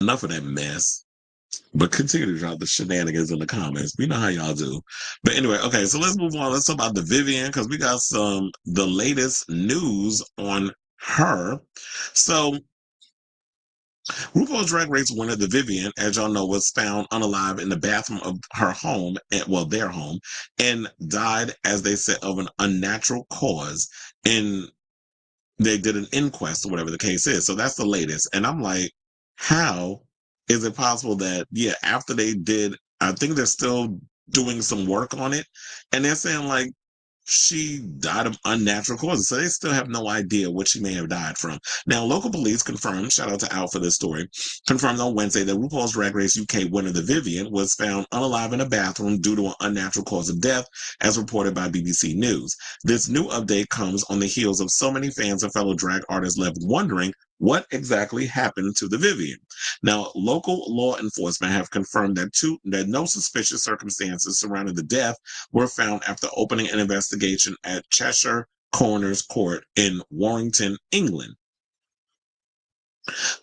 enough of that mess. But continue to drop the shenanigans in the comments. We know how y'all do. But anyway, okay, so let's move on. Let's talk about the Vivienne because we got the latest news on her. So RuPaul's Drag Race winner, the Vivienne, as y'all know, was found unalive in the bathroom of her home, their home, and died, as they said, of an unnatural cause. And they did an inquest or whatever the case is. So that's the latest. And I'm like, how is it possible that, yeah, after they did, I think they're still doing some work on it. And they're saying like she died of unnatural causes. So they still have no idea what she may have died from. Now, local police confirmed, shout out to Al for this story, confirmed on Wednesday that RuPaul's Drag Race UK winner, the Vivienne, was found unalive in a bathroom due to an unnatural cause of death, as reported by BBC News. This new update comes on the heels of so many fans and fellow drag artists left wondering what exactly happened to the Vivienne. Now, local law enforcement have confirmed that no suspicious circumstances surrounding the death were found after opening an investigation at Cheshire Coroner's Court in Warrington, England.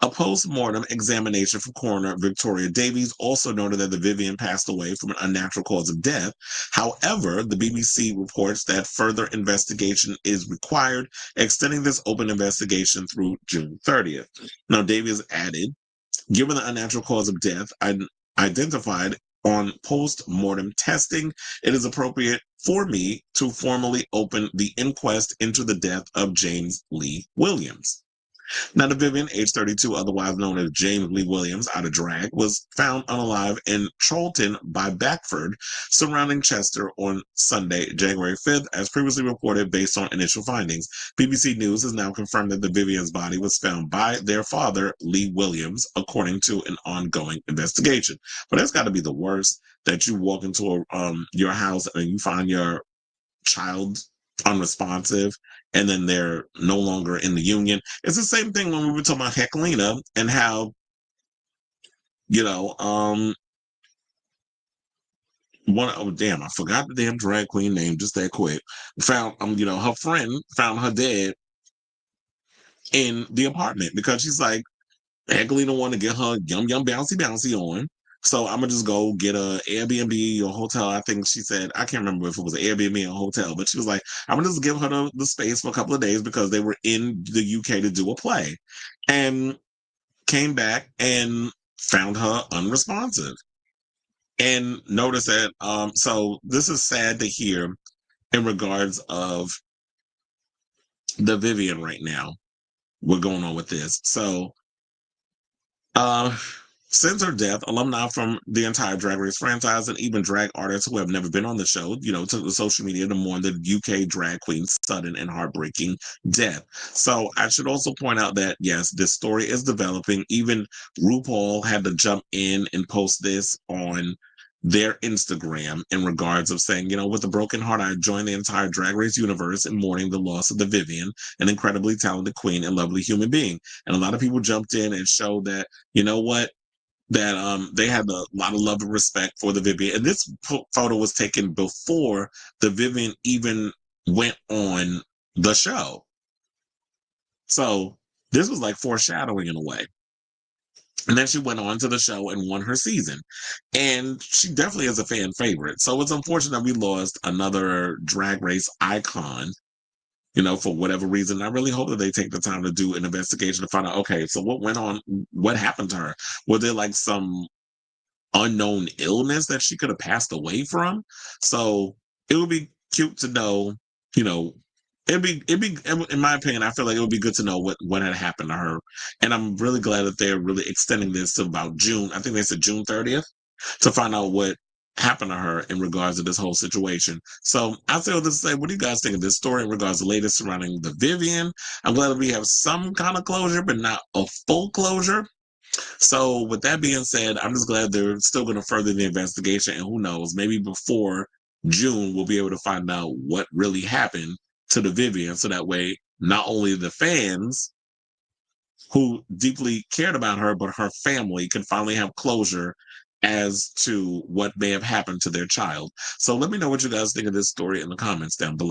A post-mortem examination from coroner Victoria Davies also noted that the Vivienne passed away from an unnatural cause of death. However, the BBC reports that further investigation is required, extending this open investigation through June 30th. Now, Davies added, given the unnatural cause of death identified on post-mortem testing, it is appropriate for me to formally open the inquest into the death of James Lee Williams. Now, the Vivienne, age 32, otherwise known as James Lee Williams, out of drag, was found unalive in Chorlton by Beckford, surrounding Chester on Sunday, January 5th, as previously reported based on initial findings. BBC News has now confirmed that the Vivienne's body was found by their father, Lee Williams, according to an ongoing investigation. But that's got to be the worst, that you walk into your house and you find your child unresponsive and then they're no longer in the union. It's the same thing when we were talking about Heclina and how, you know, oh damn, I forgot the damn drag queen name just that quick. Found her friend found her dead in the apartment because she's like, Heclina wanted to get her yum bouncy on. So I'm gonna just go get a Airbnb or hotel. I think she said, I can't remember if it was an Airbnb or a hotel, but she was like, I'm gonna just give her the space for a couple of days because they were in the UK to do a play, and came back and found her unresponsive. And notice that so this is sad to hear in regards of the Vivienne right now. What's going on with this? So uh since her death, alumni from the entire Drag Race franchise and even drag artists who have never been on the show, took to social media to mourn the UK drag queen's sudden and heartbreaking death. So I should also point out that, yes, this story is developing. Even RuPaul had to jump in and post this on their Instagram in regards of saying, with a broken heart, I joined the entire Drag Race universe in mourning the loss of the Vivienne, an incredibly talented queen and lovely human being. And a lot of people jumped in and showed that, that they had a lot of love and respect for the Vivienne. And this photo was taken before the Vivienne even went on the show. So this was like foreshadowing in a way. And then she went on to the show and won her season. And she definitely is a fan favorite. So it's unfortunate we lost another drag race icon, for whatever reason. I really hope that they take the time to do an investigation to find out, okay, so what went on? What happened to her? Was there like some unknown illness that she could have passed away from? So it would be cute to know, you know, it'd be in my opinion, I feel like it would be good to know what had happened to her. And I'm really glad that they're really extending this to about June. I think they said June 30th to find out what happened to her in regards to this whole situation. So I say all this to say, what do you guys think of this story in regards to the latest surrounding the Vivienne? I'm glad that we have some kind of closure, but not a full closure. So with that being said, I'm just glad they're still going to further the investigation. And who knows, maybe before June, we'll be able to find out what really happened to the Vivienne. So that way, not only the fans who deeply cared about her, but her family can finally have closure as to what may have happened to their child. So let me know what you guys think of this story in the comments down below.